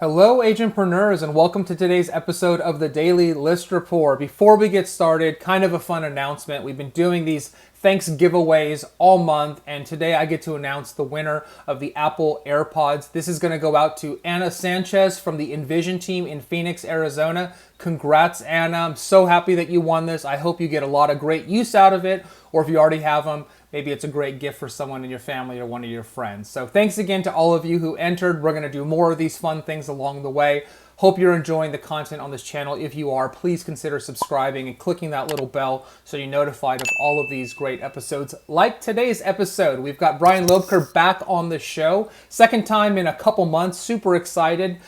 Hello, agentpreneurs, and welcome to today's episode of the Daily List Report. Before we get started, kind of a fun announcement. We've been doing these thanks giveaways all month, and today I get to announce the winner of the Apple AirPods. This is going to go out to Anna Sanchez from the Envision team in Phoenix, Arizona. Congrats, Anna. I'm so happy that you won this. I hope you get a lot of great use out of it, or if you already have them, maybe it's a great gift for someone in your family or one of your friends. So thanks again to all of you who entered. We're going to do more of these fun things along the way. Hope you're enjoying the content on this channel. If you are, please consider subscribing and clicking that little bell so you're notified of all of these great episodes. Like today's episode, we've got Brian Loebker back on the show. Second time in a couple months. Super excited.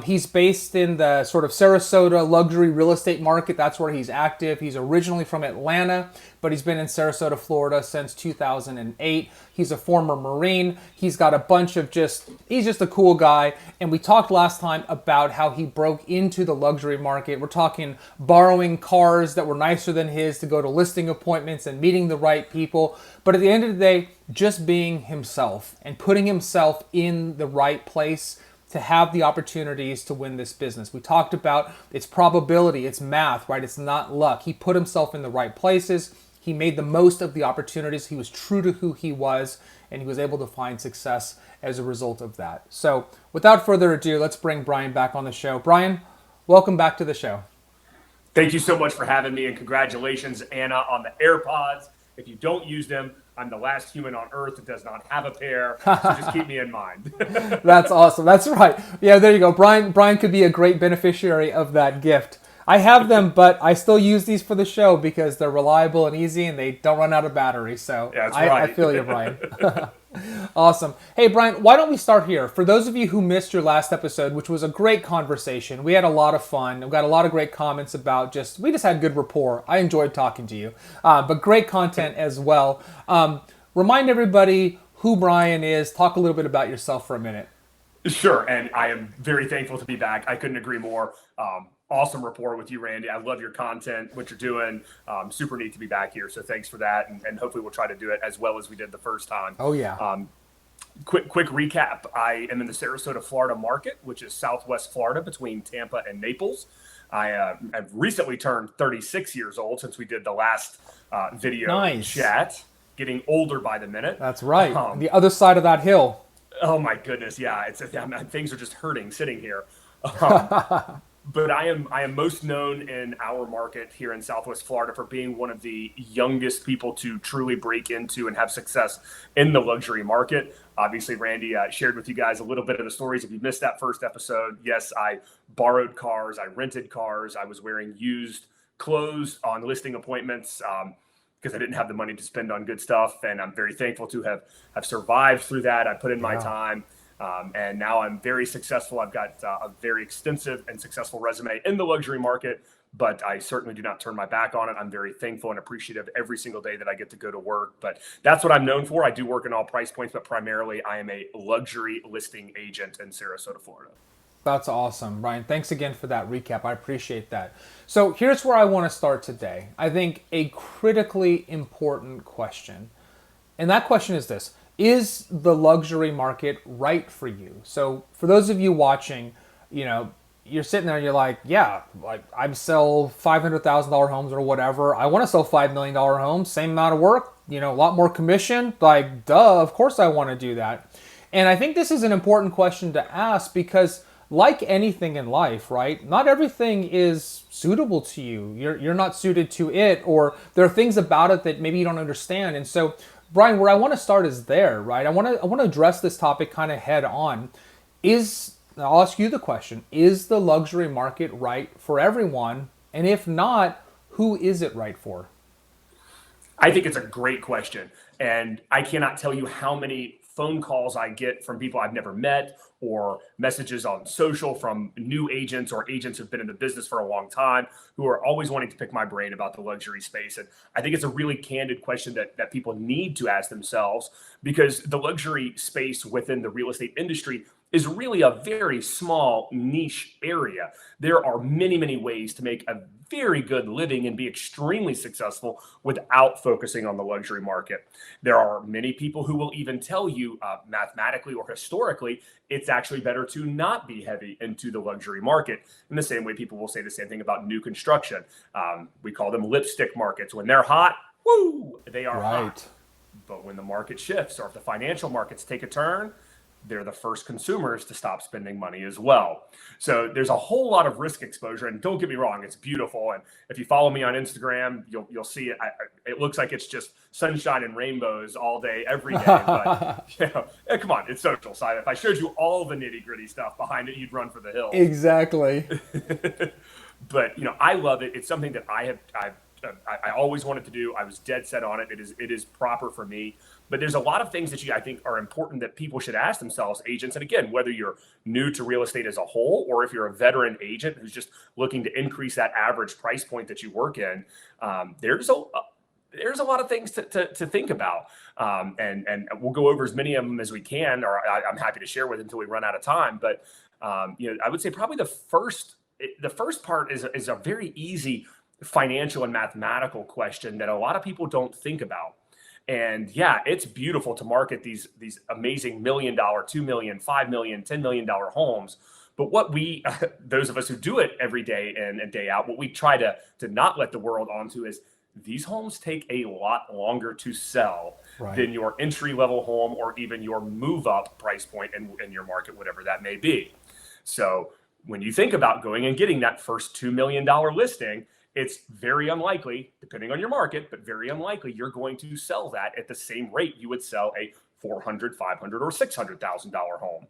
He's based in the sort of Sarasota luxury real estate market. That's where he's active. He's originally from Atlanta, but he's been in Sarasota, Florida since 2008. He's a former Marine. He's got a bunch of he's just a cool guy. And we talked last time about how he broke into the luxury market. We're talking borrowing cars that were nicer than his to go to listing appointments and meeting the right people. But at the end of the day, just being himself and putting himself in the right place to have the opportunities to win this business. We talked about it's probability, it's math, right? It's not luck. He put himself in the right places. He made the most of the opportunities. He was true to who he was, and he was able to find success as a result of that. So without further ado, let's bring Brian back on the show. Brian, welcome back to the show. Thank you so much for having me, and congratulations, Anna, on the AirPods. If you don't use them, I'm the last human on earth that does not have a pair, so just keep me in mind. That's awesome. That's right. Yeah, there you go. Brian could be a great beneficiary of that gift. I have them, but I still use these for the show because they're reliable and easy and they don't run out of battery. So yeah, that's right. I feel you, Brian. Awesome. Hey, Brian, why don't we start here? For those of you who missed your last episode, which was a great conversation, we had a lot of fun. We got a lot of great comments about we just had good rapport. I enjoyed talking to you, but great content as well. Remind everybody who Brian is. Talk a little bit about yourself for a minute. Sure, and I am very thankful to be back. I couldn't agree more. Awesome rapport with you, Randy. I love your content, what you're doing. Super neat to be back here. So thanks for that. And hopefully we'll try to do it as well as we did the first time. Oh, yeah. Quick recap. I am in the Sarasota, Florida market, which is Southwest Florida between Tampa and Naples. I've recently turned 36 years old since we did the last video chat. Getting older by the minute. That's right. The other side of that hill. Oh, my goodness. Yeah, things are just hurting sitting here. But I am most known in our market here in Southwest Florida for being one of the youngest people to truly break into and have success in the luxury market. Obviously, Randy shared with you guys a little bit of the stories. If you missed that first episode, yes, I borrowed cars. I rented cars. I was wearing used clothes on listing appointments because I didn't have the money to spend on good stuff. And I'm very thankful to have survived through that. I put in my time. And now I'm very successful. I've got a very extensive and successful resume in the luxury market, but I certainly do not turn my back on it. I'm very thankful and appreciative every single day that I get to go to work. But that's what I'm known for. I do work in all price points, but primarily I am a luxury listing agent in Sarasota, Florida. That's awesome, Brian. Thanks again for that recap. I appreciate that. So here's where I want to start today. I think a critically important question. And that question is this. Is the luxury market right for you? So for those of you watching, you're sitting there and you're like, yeah, like I sell $500,000 homes or whatever. I want to sell $5 million homes, same amount of work, a lot more commission. Like, duh, of course I want to do that. And I think this is an important question to ask because like anything in life, right? Not everything is suitable to you. You're not suited to it, or there are things about it that maybe you don't understand. And so Brian, where I want to start is there, right? I want to address this topic kind of head on. I'll ask you the question, is the luxury market right for everyone? And if not, who is it right for? I think it's a great question. And I cannot tell you how many phone calls I get from people I've never met or messages on social from new agents or agents who've been in the business for a long time who are always wanting to pick my brain about the luxury space. And I think it's a really candid question that people need to ask themselves because the luxury space within the real estate industry is really a very small niche area. There are many, many ways to make a very good living and be extremely successful without focusing on the luxury market. There are many people who will even tell you mathematically or historically, it's actually better to not be heavy into the luxury market. In the same way, people will say the same thing about new construction. We call them lipstick markets. When they're hot, woo, they are hot. But when the market shifts or if the financial markets take a turn, they're the first consumers to stop spending money as well. So there's a whole lot of risk exposure. And don't get me wrong, it's beautiful. And if you follow me on Instagram, you'll see it. It looks like it's just sunshine and rainbows all day, every day. But come on, it's social side. If I showed you all the nitty gritty stuff behind it, you'd run for the hills. Exactly. But I love it. It's something that I always wanted to do. I was dead set on it. It is proper for me. But there's a lot of things that I think are important that people should ask themselves, agents. And again, whether you're new to real estate as a whole, or if you're a veteran agent who's just looking to increase that average price point that you work in, there's a lot of things to think about. And we'll go over as many of them as we can, or I'm happy to share with until we run out of time. But I would say probably the first part is a very easy financial and mathematical question that a lot of people don't think about. And yeah, it's beautiful to market these amazing $1 million, $2 million, $5 million, $10 million homes. But what we, those of us who do it every day in and day out, what we try to not let the world onto is these homes take a lot longer to sell than your entry level home or even your move up price point in your market, whatever that may be. So when you think about going and getting that first $2 million listing, it's very unlikely, depending on your market, but very unlikely you're going to sell that at the same rate you would sell a $400,000, $500,000, or $600,000 home.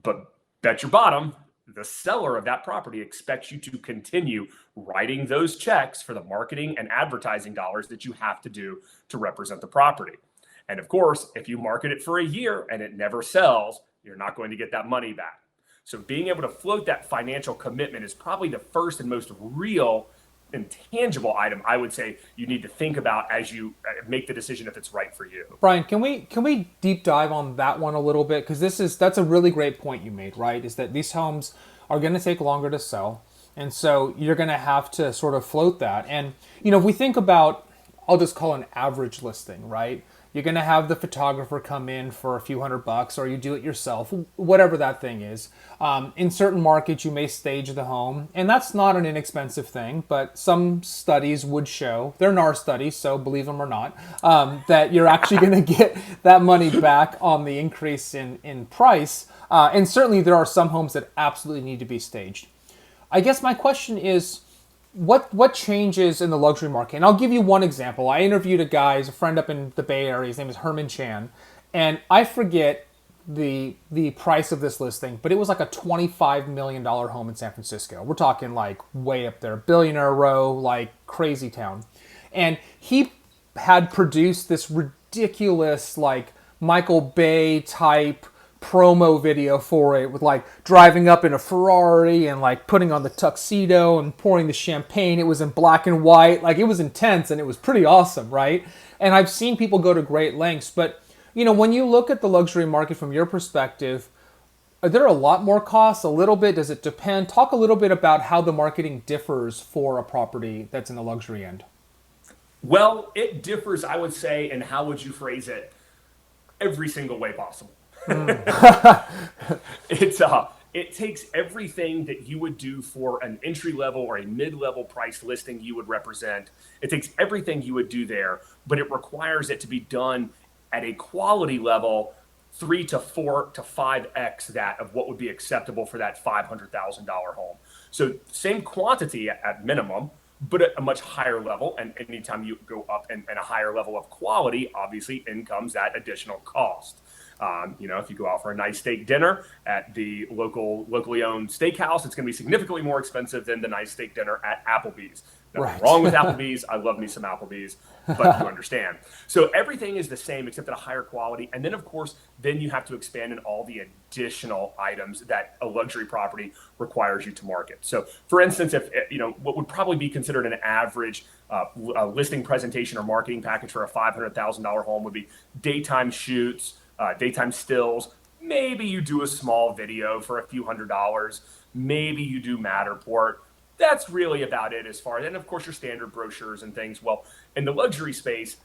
But bet your bottom, the seller of that property expects you to continue writing those checks for the marketing and advertising dollars that you have to do to represent the property. And of course, if you market it for a year and it never sells, you're not going to get that money back. So being able to float that financial commitment is probably the first and most real intangible item I would say you need to think about as you make the decision if it's right for you. Brian, can we deep dive on that one a little bit? Because that's a really great point you made, right? Is that these homes are going to take longer to sell. And so you're going to have to sort of float that. And, if we think about, I'll just call an average listing, right? You're going to have the photographer come in for a few $100, or you do it yourself, whatever that thing is. In certain markets, you may stage the home, and that's not an inexpensive thing, but some studies would show, they're NAR studies, so believe them or not, that you're actually going to get that money back on the increase in price. And certainly there are some homes that absolutely need to be staged. I guess my question is, what changes in the luxury market? And I'll give you one example. I interviewed a guy, he's a friend up in the Bay Area. His name is Herman Chan. And I forget the price of this listing, but it was like a $25 million home in San Francisco. We're talking like way up there, billionaire row, like crazy town. And he had produced this ridiculous like Michael Bay type promo video for it, with like driving up in a Ferrari and like putting on the tuxedo and pouring the champagne. It was in black and white, like it was intense and it was pretty awesome, right? And I've seen people go to great lengths, but when you look at the luxury market from your perspective, are there a lot more costs? A little bit? Does it depend? Talk a little bit about how the marketing differs for a property that's in the luxury end. Well, it differs, I would say, and how would you phrase it? Every single way possible. It takes everything that you would do for an entry level or a mid-level price listing you would represent. It takes everything you would do there, but it requires it to be done at a quality level 3 to 4 to 5x that of what would be acceptable for that $500,000 home. So same quantity at minimum, but at a much higher level. And anytime you go up and a higher level of quality, obviously in comes that additional cost. If you go out for a nice steak dinner at the locally owned steakhouse, it's going to be significantly more expensive than the nice steak dinner at Applebee's. Nothing wrong with Applebee's. I love me some Applebee's, but you understand. So everything is the same except at a higher quality. And then, of course, then you have to expand in all the additional items that a luxury property requires you to market. So, for instance, if what would probably be considered an average listing presentation or marketing package for a $500,000 home would be daytime shoots, daytime stills, Maybe you do a small video for a few $100s. Maybe you do Matterport. That's really about it as far as, and of course your standard brochures and things. Well, in the luxury space,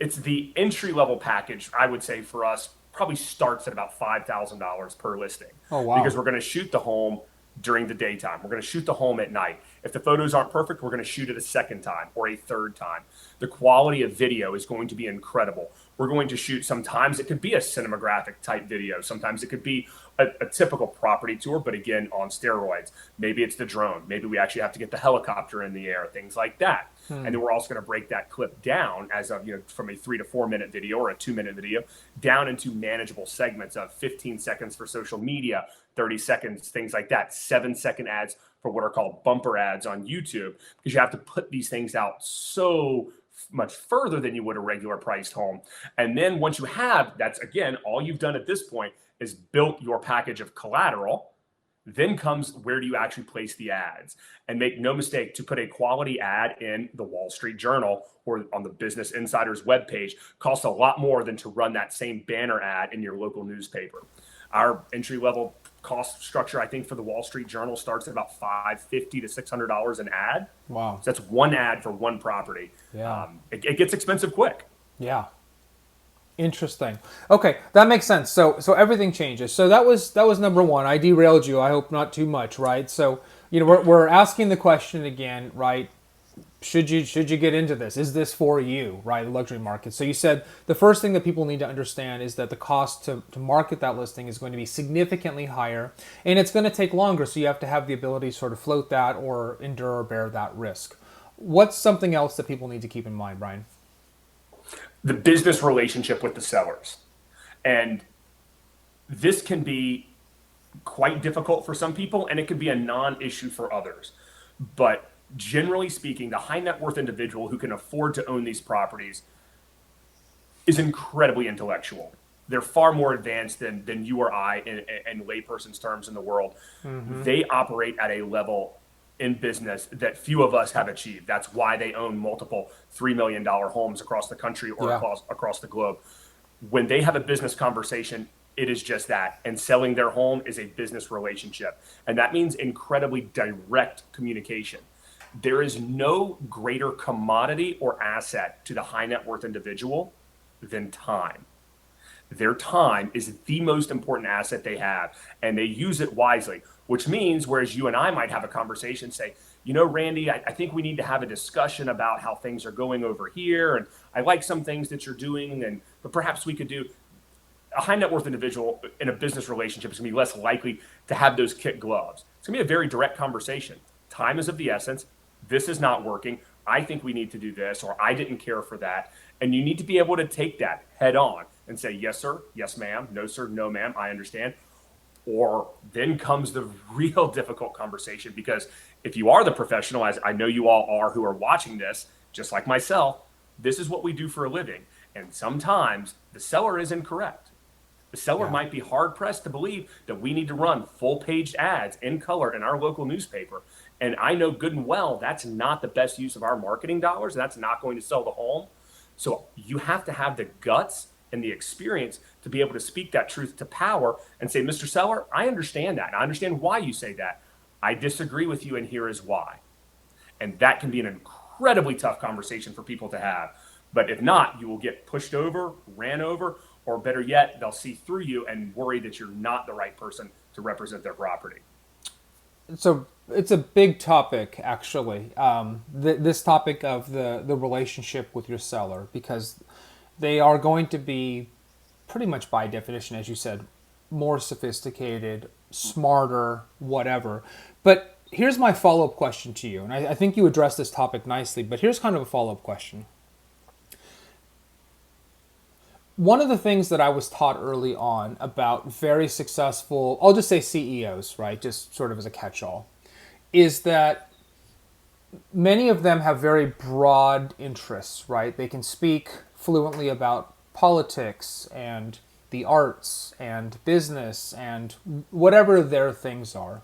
it's the entry level package, I would say for us, probably starts at about $5,000 per listing. Oh, wow. Because we're going to shoot the home during the daytime. We're going to shoot the home at night. If the photos aren't perfect, we're going to shoot it a second time or a third time. The quality of video is going to be incredible. We're going to shoot, sometimes it could be a cinematographic type video. Sometimes it could be a typical property tour, but again, on steroids. Maybe it's the drone. Maybe we actually have to get the helicopter in the air, things like that. And then we're also going to break that clip down as of, from a 3 to 4 minute video or a 2-minute video down into manageable segments of 15 seconds for social media, 30 seconds, things like that, 7-second ads for what are called bumper ads on YouTube, because you have to put these things out so much further than you would a regular priced home. And then once you have, that's again, all you've done at this point is built your package of collateral. Then comes, where do you actually place the ads? And make no mistake, to put a quality ad in the Wall Street Journal or on the Business Insider's webpage costs a lot more than to run that same banner ad in your local newspaper. Our entry level cost structure, I think, for the Wall Street Journal starts at about $550 to $600 an ad. Wow. So that's one ad for one property. Yeah. It gets expensive quick. Yeah. Interesting. Okay, that makes sense. So everything changes. So that was number one. I derailed you. I hope not too much, right? So we're asking the question again, right? Should you get into this? Is this for you, right? The luxury market. So you said the first thing that people need to understand is that the cost to market that listing is going to be significantly higher, and it's going to take longer. So you have to have the ability to sort of float that or endure or bear that risk. What's something else that people need to keep in mind, Brian? The business relationship with the sellers. And this can be quite difficult for some people, and it can be a non-issue for others. But generally speaking, the high net worth individual who can afford to own these properties is incredibly intellectual. They're far more advanced than you or I in layperson's terms in the world. Mm-hmm. They operate at a level in business that few of us have achieved. That's why they own multiple $3 million homes across the country or across the globe. When they have a business conversation, it is just that. And selling their home is a business relationship. And that means incredibly direct communication. There is no greater commodity or asset to the high net worth individual than time. Their time is the most important asset they have, and they use it wisely, which means, whereas you and I might have a conversation, say, Randy, I think we need to have a discussion about how things are going over here, and I like some things that you're doing, but perhaps we could do. A high net worth individual in a business relationship is going to be less likely to have those kid gloves. It's going to be a very direct conversation. Time is of the essence. This is not working. I think we need to do this, or I didn't care for that. And you need to be able to take that head on and say, yes, sir, yes, ma'am, no, sir, no, ma'am, I understand. Or then comes the real difficult conversation, because if you are the professional, as I know you all are who are watching this, just like myself, this is what we do for a living. And sometimes the seller is incorrect. The seller might be hard pressed to believe that we need to run full page ads in color in our local newspaper. And I know good and well that's not the best use of our marketing dollars. That's not going to sell the home. So you have to have the guts and the experience to be able to speak that truth to power and say, Mr. Seller, I understand that. I understand why you say that. I disagree with you, and here is why. And that can be an incredibly tough conversation for people to have. But if not, you will get pushed over, ran over, or better yet, they'll see through you and worry that you're not the right person to represent their property. So it's a big topic, actually, this topic of the relationship with your seller, because they are going to be pretty much by definition, as you said, more sophisticated, smarter, whatever. But here's my follow-up question to you, and I think you addressed this topic nicely, but here's kind of a follow-up question. One of the things that I was taught early on about very successful, I'll just say CEOs, right, just sort of as a catch-all, is that many of them have very broad interests, right? They can speak fluently about politics and the arts and business and whatever their things are.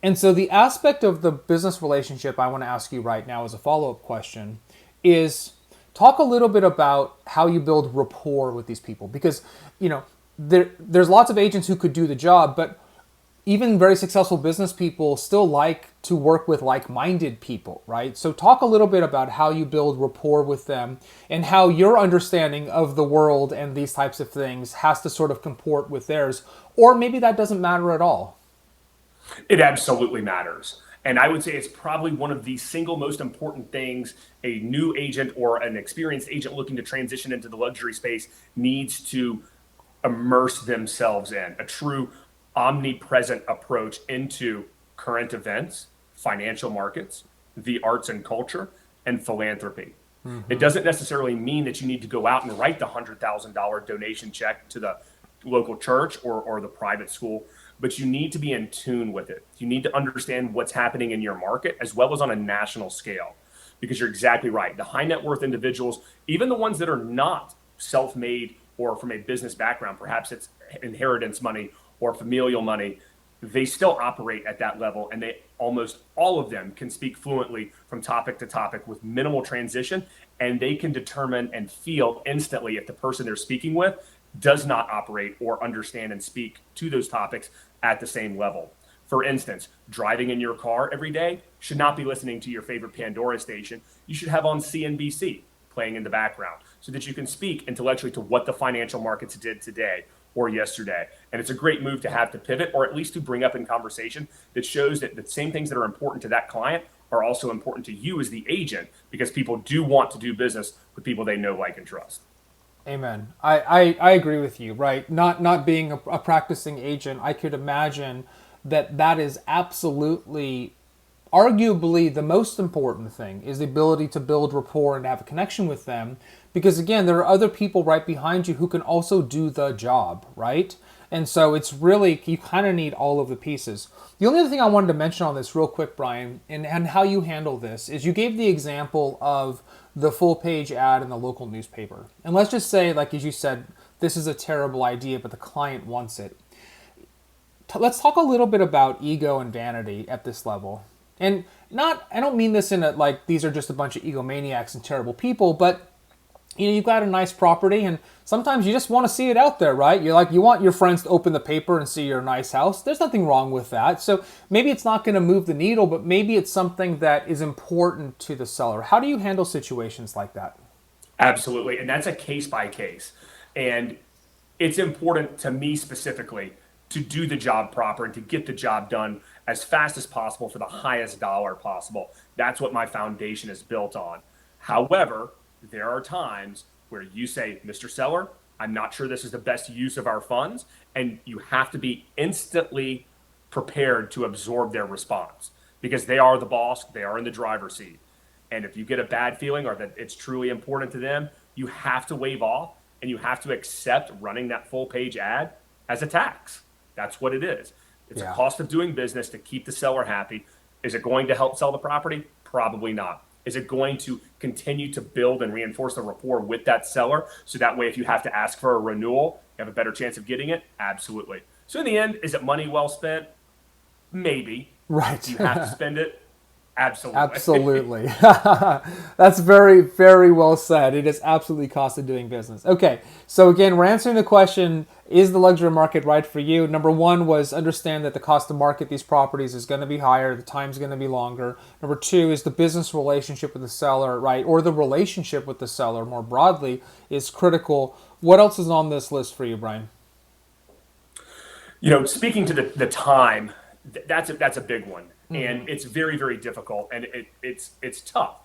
And so the aspect of the business relationship I want to ask you right now as a follow-up question is, talk a little bit about how you build rapport with these people, because, there's lots of agents who could do the job, but even very successful business people still like to work with like-minded people, right? So talk a little bit about how you build rapport with them and how your understanding of the world and these types of things has to sort of comport with theirs, or maybe that doesn't matter at all. It absolutely matters. And I would say it's probably one of the single most important things a new agent or an experienced agent looking to transition into the luxury space needs to immerse themselves in a true omnipresent approach into current events, financial markets, the arts and culture, and philanthropy. It doesn't necessarily mean that you need to go out and write the $100,000 donation check to the local church or the private school, but you need to be in tune with it. You need to understand what's happening in your market as well as on a national scale, because you're exactly right. The high net worth individuals, even the ones that are not self-made or from a business background, perhaps it's inheritance money or familial money, they still operate at that level, and they almost all of them can speak fluently from topic to topic with minimal transition, and they can determine and feel instantly if the person they're speaking with does not operate or understand and speak to those topics at the same level. For instance, driving in your car every day should not be listening to your favorite Pandora station. You should have on CNBC playing in the background so that you can speak intellectually to what the financial markets did today or yesterday. And it's a great move to have to pivot, or at least to bring up in conversation, that shows that the same things that are important to that client are also important to you as the agent, because people do want to do business with people they know, like, and trust. Amen. I agree with you, right? Not being a practicing agent, I could imagine that that is absolutely, arguably the most important thing is the ability to build rapport and have a connection with them. Because again, there are other people right behind you who can also do the job, right? And so it's really, you kind of need all of the pieces. The only other thing I wanted to mention on this real quick, Brian, and how you handle this is you gave the example of the full page ad in the local newspaper. And let's just say, like as you said, this is a terrible idea, but the client wants it. Let's talk a little bit about ego and vanity at this level. And not, I don't mean this in a, like, these are just a bunch of egomaniacs and terrible people, but you know, you've got a nice property and sometimes you just want to see it out there, right? You're like, you want your friends to open the paper and see your nice house. There's nothing wrong with that. So maybe it's not going to move the needle, but maybe it's something that is important to the seller. How do you handle situations like that? Absolutely. And that's a case by case. And it's important to me specifically to do the job proper and to get the job done as fast as possible for the highest dollar possible. That's what my foundation is built on. However, there are times where you say, Mr. Seller, I'm not sure this is the best use of our funds. And you have to be instantly prepared to absorb their response, because they are the boss, they are in the driver's seat. And if you get a bad feeling or that it's truly important to them, you have to wave off and you have to accept running that full page ad as a tax. That's what it is. It's a cost of doing business to keep the seller happy. Is it going to help sell the property? Probably not. Is it going to continue to build and reinforce the rapport with that seller? So that way, if you have to ask for a renewal, you have a better chance of getting it? Absolutely. So in the end, is it money well spent? Maybe. Right. Do you have to spend it? Absolutely. Absolutely. That's very, very well said. It is absolutely cost of doing business. Okay, so again, we're answering the question, is the luxury market right for you? Number one was understand that the cost to market these properties is going to be higher, the time's going to be longer. Number two is the business relationship with the seller, right? Or the relationship with the seller more broadly is critical. What else is on this list for you, Brian? You know, speaking to the time, that's a big one. And it's very, very difficult, and it's tough.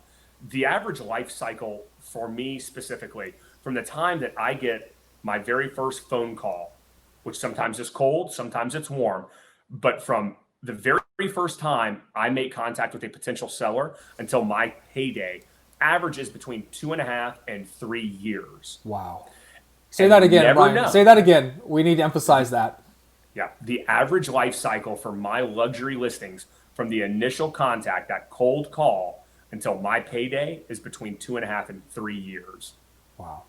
The average life cycle for me specifically, from the time that I get my very first phone call, which sometimes is cold, sometimes it's warm, but from the very first time I make contact with a potential seller until my payday, averages between 2.5 and 3 years. Wow. Say that again, Brian. Know. Say that again. We need to emphasize that. Yeah, the average life cycle for my luxury listings from the initial contact, that cold call, until my payday is between 2.5 and 3 years. Wow.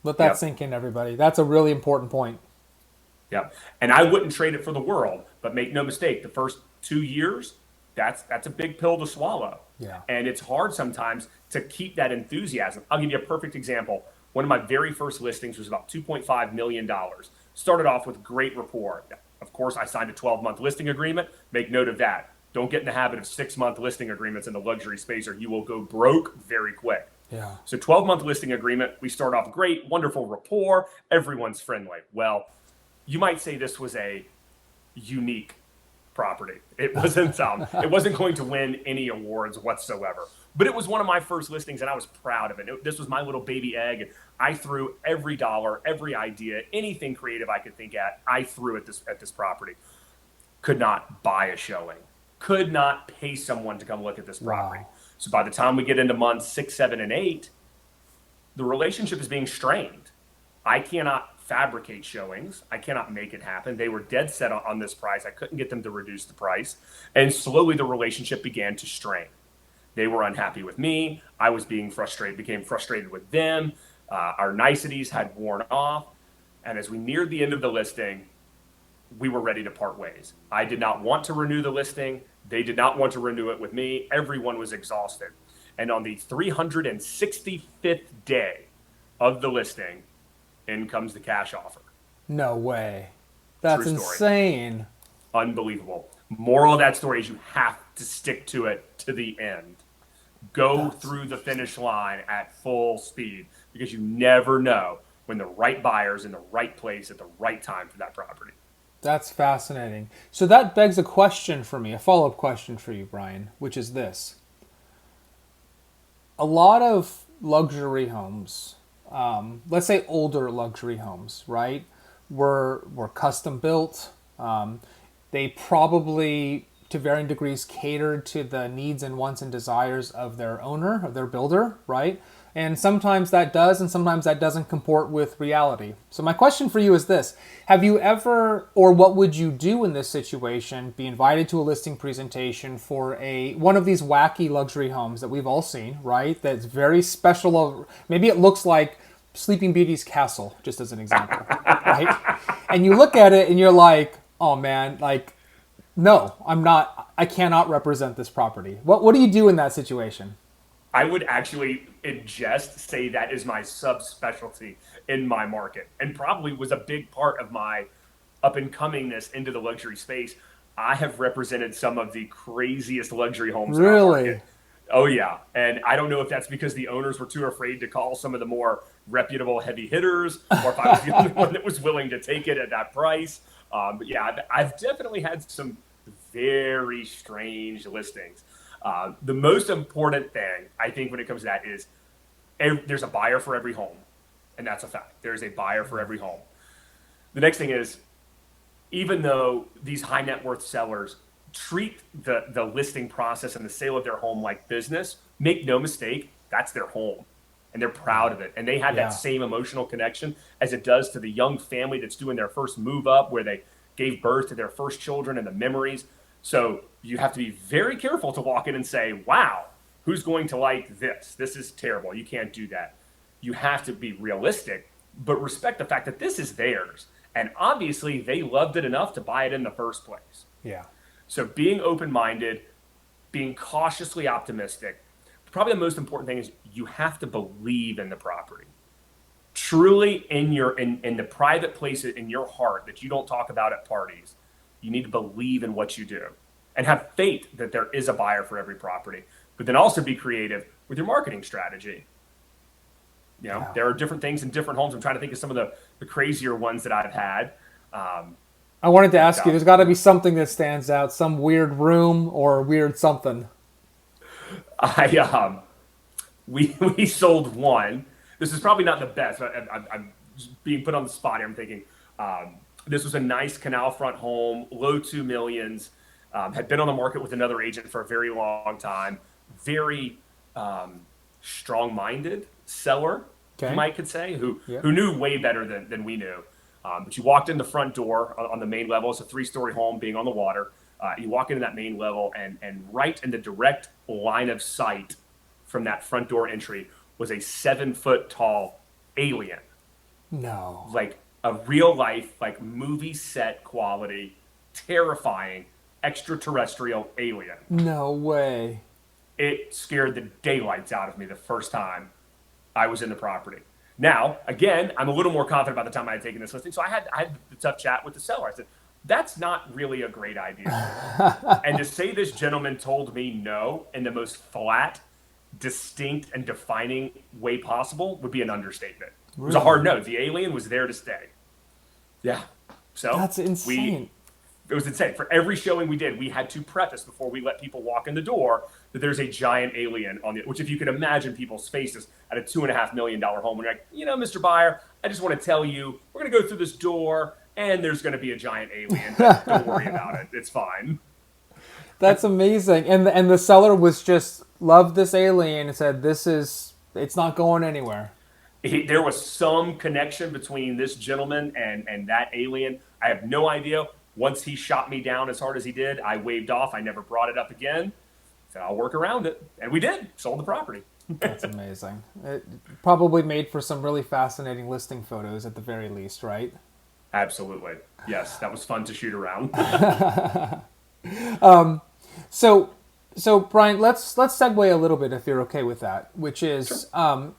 Let that sink in, everybody. That's a really important point. Yep. And I wouldn't trade it for the world, but make no mistake, the first 2 years, that's a big pill to swallow. Yeah. And it's hard sometimes to keep that enthusiasm. I'll give you a perfect example. One of my very first listings was about $2.5 million. Started off with great rapport. Of course, I signed a 12-month listing agreement. Make note of that. Don't get in the habit of 6-month listing agreements in the luxury space or you will go broke very quick. Yeah. So 12-month listing agreement, we start off great, wonderful rapport, everyone's friendly. Well, you might say this was a unique property. It wasn't going to win any awards whatsoever. But it was one of my first listings and I was proud of it. This was my little baby egg. And I threw every dollar, every idea, anything creative I could think at, I threw at this property. Could not buy a showing. Could not pay someone to come look at this property. Wow. So by the time we get into months 6, 7, and 8, the relationship is being strained. I cannot fabricate showings. I cannot make it happen. They were dead set on this price. I couldn't get them to reduce the price. And slowly the relationship began to strain. They were unhappy with me. I was became frustrated with them. Our niceties had worn off. And as we neared the end of the listing, we were ready to part ways. I did not want to renew the listing. They did not want to renew it with me. Everyone was exhausted. And on the 365th day of the listing, in comes the cash offer. No way. That's insane. Unbelievable. Moral of that story is you have to stick to it to the end. Go through the finish line at full speed because you never know when the right buyer's in the right place at the right time for that property. That's fascinating. So that begs a question for me, a follow-up question for you, Brian, which is this. A lot of luxury homes, let's say older luxury homes, right, were custom built. They probably, to varying degrees, catered to the needs and wants and desires of their owner, of their builder, right? And sometimes that does, and sometimes that doesn't comport with reality. So my question for you is this. Have you ever, or what would you do in this situation, be invited to a listing presentation for one of these wacky luxury homes that we've all seen, right? That's very special. Maybe it looks like Sleeping Beauty's castle, just as an example, right? And you look at it and you're like, oh man, like, no, I cannot represent this property. What do you do in that situation? I would actually, in jest, say that is my subspecialty in my market and probably was a big part of my up-and-comingness into the luxury space. I have represented some of the craziest luxury homes in our market. Oh, yeah. And I don't know if that's because the owners were too afraid to call some of the more reputable heavy hitters or if I was the only one that was willing to take it at that price. But yeah, I've definitely had some very strange listings. The most important thing, I think, when it comes to that is there's a buyer for every home. And that's a fact. There's a buyer for every home. The next thing is, even though these high net worth sellers treat the listing process and the sale of their home like business, make no mistake, that's their home. And they're proud of it. And they had that same emotional connection as it does to the young family that's doing their first move up, where they gave birth to their first children and the memories. So you have to be very careful to walk in and say, wow, who's going to like this? This is terrible. You can't do that. You have to be realistic, but respect the fact that this is theirs. And obviously they loved it enough to buy it in the first place. Yeah. So being open-minded, being cautiously optimistic, probably the most important thing is you have to believe in the property. Truly in the private places in your heart that you don't talk about at parties, you need to believe in what you do and have faith that there is a buyer for every property, but then also be creative with your marketing strategy. You know, there are different things in different homes. I'm trying to think of some of the crazier ones that I've had. I wanted to ask you, there's got to be something that stands out, some weird room or weird something. We sold one. This is probably not the best. I'm being put on the spot here. I'm thinking this was a nice canal front home, low 2 millions, had been on the market with another agent for a very long time. Very strong-minded seller, you might could say, who knew way better than we knew. But you walked in the front door on the main level. It's a 3-story home being on the water. You walk into that main level, and right in the direct line of sight from that front door entry was a 7-foot tall alien. No. Like a real life, like movie set quality, terrifying extraterrestrial alien. No way. It scared the daylights out of me the first time I was in the property. Now, again, I'm a little more confident by the time I had taken this listing. So I had the tough chat with the seller. I said, that's not really a great idea. And to say this gentleman told me no in the most flat, distinct, and defining way possible would be an understatement. It was a hard no. The alien was there to stay. Yeah. So that's insane. It was insane. For every showing we did, we had to preface before we let people walk in the door that there's a giant alien on it, which if you can imagine people's faces at a $2.5 million home, when you're like, Mr. Buyer, I just want to tell you, we're going to go through this door and there's going to be a giant alien. Don't worry about it. It's fine. That's amazing. And the seller was just loved this alien and said, it's not going anywhere. There was some connection between this gentleman and that alien. I have no idea. Once he shot me down as hard as he did, I waved off. I never brought it up again. Said, I'll work around it. And we did. Sold the property. That's amazing. It probably made for some really fascinating listing photos at the very least, right? Absolutely. Yes, that was fun to shoot around. So Brian, let's segue a little bit if you're okay with that, which is Sure.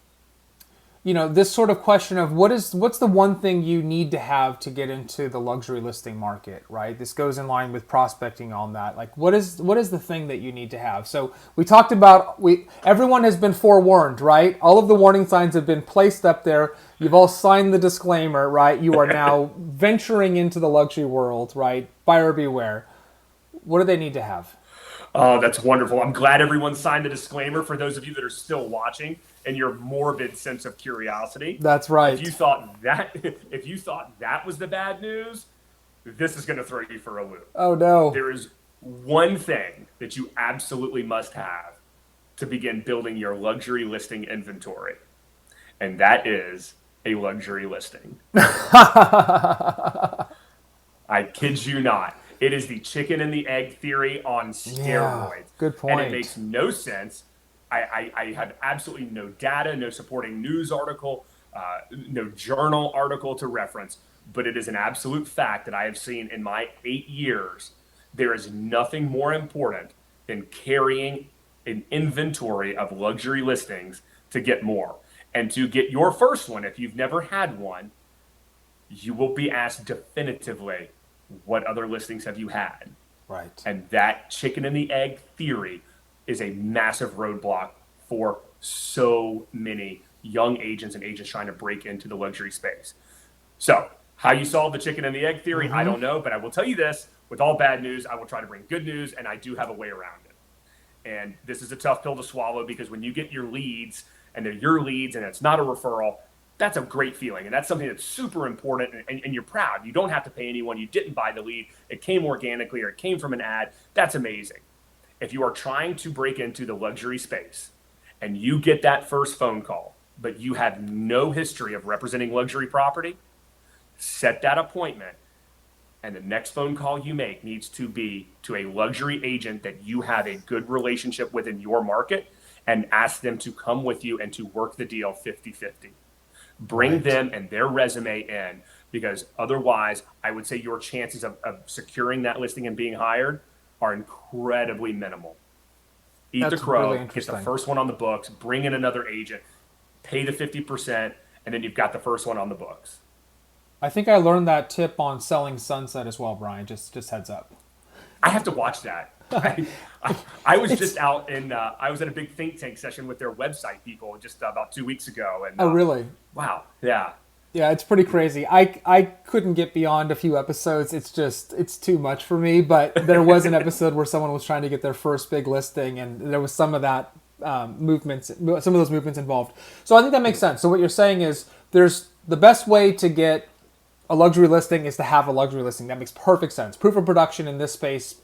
This sort of question of what's the one thing you need to have to get into the luxury listing market, right? This goes in line with prospecting on that. Like what is the thing that you need to have? So we talked about everyone has been forewarned, right? All of the warning signs have been placed up there. You've all signed the disclaimer, right? You are now venturing into the luxury world, right? Buyer beware. What do they need to have? Oh, that's wonderful. I'm glad everyone signed the disclaimer for those of you that are still watching and your morbid sense of curiosity. That's right. If you thought that was the bad news, this is going to throw you for a loop. Oh no. There is one thing that you absolutely must have to begin building your luxury listing inventory, and that is a luxury listing. I kid you not. It is the chicken and the egg theory on steroids. Yeah, good point. And it makes no sense. I had absolutely no data, no supporting news article, no journal article to reference, but it is an absolute fact that I have seen in my 8 years. There is nothing more important than carrying an inventory of luxury listings to get more. And to get your first one, if you've never had one, you will be asked definitively, what other listings have you had? Right. And that chicken and the egg theory is a massive roadblock for so many young agents and agents trying to break into the luxury space. So how you solve the chicken and the egg theory, I don't know, but I will tell you this, with all bad news, I will try to bring good news, and I do have a way around it. And this is a tough pill to swallow because when you get your leads and they're your leads and it's not a referral, that's a great feeling. And that's something that's super important. And you're proud. You don't have to pay anyone. You didn't buy the lead. It came organically or it came from an ad. That's amazing. If you are trying to break into the luxury space and you get that first phone call, but you have no history of representing luxury property, set that appointment. And the next phone call you make needs to be to a luxury agent that you have a good relationship with in your market and ask them to come with you and to work the deal 50-50. Bring them and their resume in, because otherwise I would say your chances of securing that listing and being hired are incredibly minimal. Eat the crow, really get the first one on the books, bring in another agent, pay the 50%, and then you've got the first one on the books. I think I learned that tip on Selling Sunset as well, Brian. Just heads up. I have to watch that. I was just out I was at a big think tank session with their website people just about 2 weeks ago. And oh, really? Wow. Yeah. Yeah, it's pretty crazy. I couldn't get beyond a few episodes. It's too much for me. But there was an episode where someone was trying to get their first big listing, and there was some of that some of those movements involved. So I think that makes sense. So what you're saying is there's the best way to get a luxury listing is to have a luxury listing. That makes perfect sense. Proof of production in this space,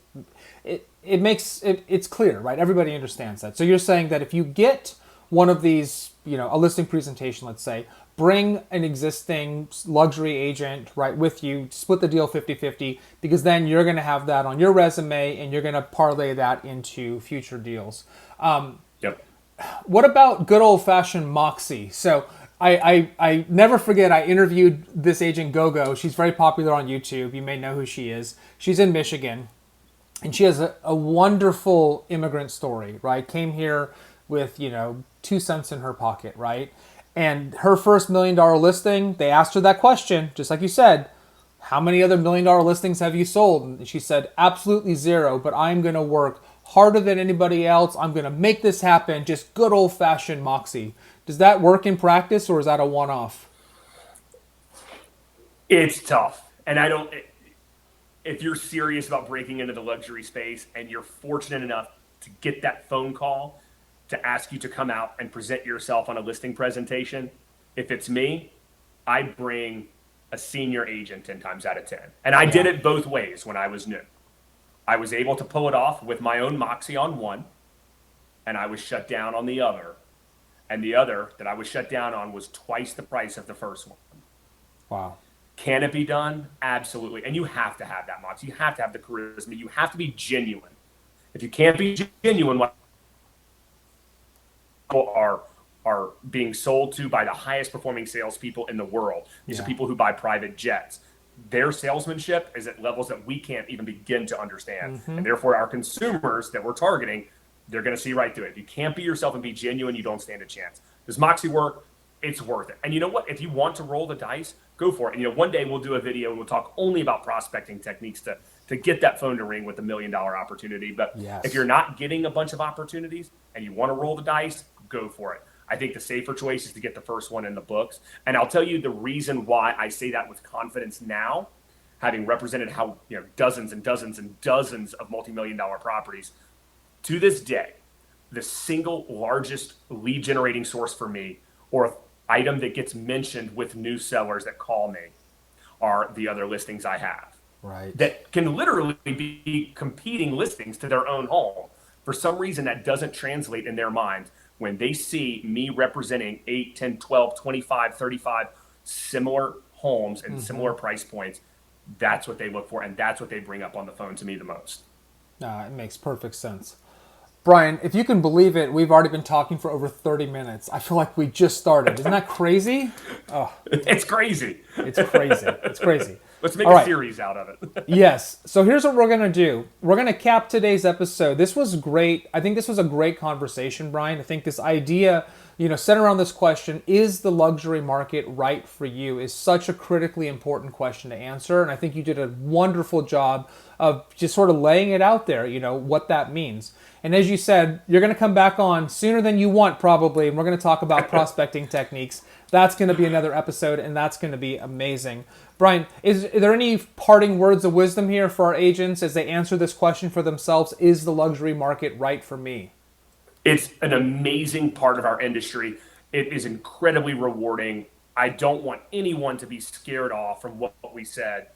it's clear, right? Everybody understands that. So you're saying that if you get one of these, a listing presentation, let's say, bring an existing luxury agent right with you, split the deal 50-50, because then you're going to have that on your resume and you're going to parlay that into future deals. Yep. What about good old-fashioned moxie? So I never forget, I interviewed this agent, Gogo. She's very popular on YouTube. You may know who she is. She's in Michigan, and she has a wonderful immigrant story, right? Came here with, 2 cents in her pocket, right? And her first $1 million listing, they asked her that question, just like you said, how many other $1 million listings have you sold? And she said, absolutely zero, but I'm going to work harder than anybody else. I'm going to make this happen. Just good old fashioned moxie. Does that work in practice, or is that a one-off? It's tough. And if you're serious about breaking into the luxury space and you're fortunate enough to get that phone call to ask you to come out and present yourself on a listing presentation, if it's me, I bring a senior agent 10 times out of 10. And I did it both ways when I was new. I was able to pull it off with my own moxie on one, and I was shut down on the other. And the other that I was shut down on was twice the price of the first one. Wow. Can it be done? Absolutely. And you have to have that moxie. You have to have the charisma. You have to be genuine. If you can't be genuine, what people are being sold to by the highest performing salespeople in the world. These are people who buy private jets. Their salesmanship is at levels that we can't even begin to understand. And therefore, our consumers that we're targeting, they're going to see right through it. If you can't be yourself and be genuine, you don't stand a chance. Does moxie work? It's worth it. And you know what? If you want to roll the dice, go for it. And one day we'll do a video and we'll talk only about prospecting techniques to get that phone to ring with $1 million opportunity. But if you're not getting a bunch of opportunities and you want to roll the dice, go for it. I think the safer choice is to get the first one in the books. And I'll tell you the reason why I say that with confidence now, having represented how dozens and dozens and dozens of multi-million-dollar properties. To this day, the single largest lead generating source for me, or item that gets mentioned with new sellers that call me, are the other listings I have. Right. That can literally be competing listings to their own home. For some reason, that doesn't translate in their mind. When they see me representing 8, 10, 12, 25, 35 similar homes and similar price points, that's what they look for, and that's what they bring up on the phone to me the most. It makes perfect sense. Brian, if you can believe it, we've already been talking for over 30 minutes. I feel like we just started. Isn't that crazy? Oh, it's crazy. It's crazy. It's crazy. Let's make a series out of it. Yes. So here's what we're going to do. We're going to cap today's episode. This was great. I think this was a great conversation, Brian. I think this idea, centered around this question, is the luxury market right for you, is such a critically important question to answer. And I think you did a wonderful job of just sort of laying it out there, what that means. And as you said, you're going to come back on sooner than you want, probably, and we're going to talk about prospecting techniques. That's going to be another episode, and that's going to be amazing. Brian, is there any parting words of wisdom here for our agents as they answer this question for themselves? Is the luxury market right for me? It's an amazing part of our industry. It is incredibly rewarding. I don't want anyone to be scared off from what we said.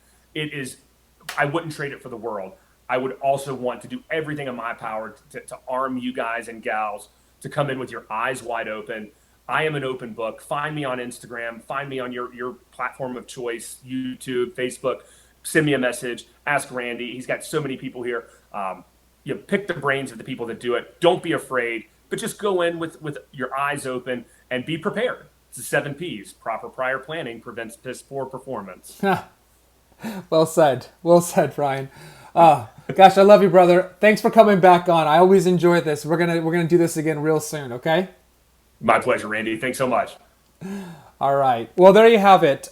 I wouldn't trade it for the world. I would also want to do everything in my power to arm you guys and gals to come in with your eyes wide open. I am an open book. Find me on Instagram. Find me on your platform of choice, YouTube, Facebook. Send me a message. Ask Randy. He's got so many people here. Pick the brains of the people that do it. Don't be afraid, but just go in with your eyes open and be prepared. It's the 7 Ps. Proper prior planning prevents piss poor performance. Well said. Well said, Brian. Gosh, I love you, brother. Thanks for coming back on. I always enjoy this. We're gonna do this again real soon, okay? My pleasure, Randy. Thanks so much. All right. Well, there you have it.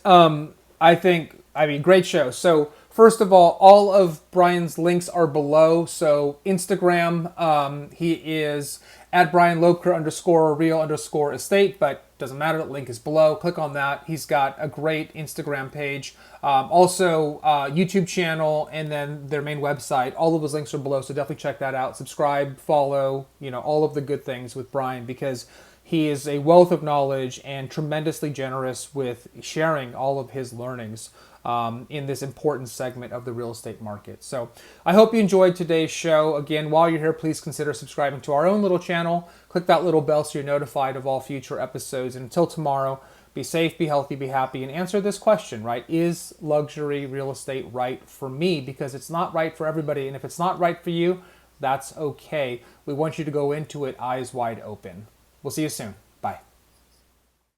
Great show. So first of all of Brian's links are below. So Instagram, he is at Brian Loebker _real_estate, but doesn't matter. The link is below. Click on that. He's got a great Instagram page. Also, YouTube channel, and then their main website. All of those links are below, so definitely check that out. Subscribe, follow, all of the good things with Brian, because he is a wealth of knowledge and tremendously generous with sharing all of his learnings in this important segment of the real estate market. So I hope you enjoyed today's show. Again, while you're here, please consider subscribing to our own little channel. Click that little bell so you're notified of all future episodes. And until tomorrow, be safe, be healthy, be happy, and answer this question, right? Is luxury real estate right for me? Because it's not right for everybody. And if it's not right for you, that's okay. We want you to go into it eyes wide open. We'll see you soon.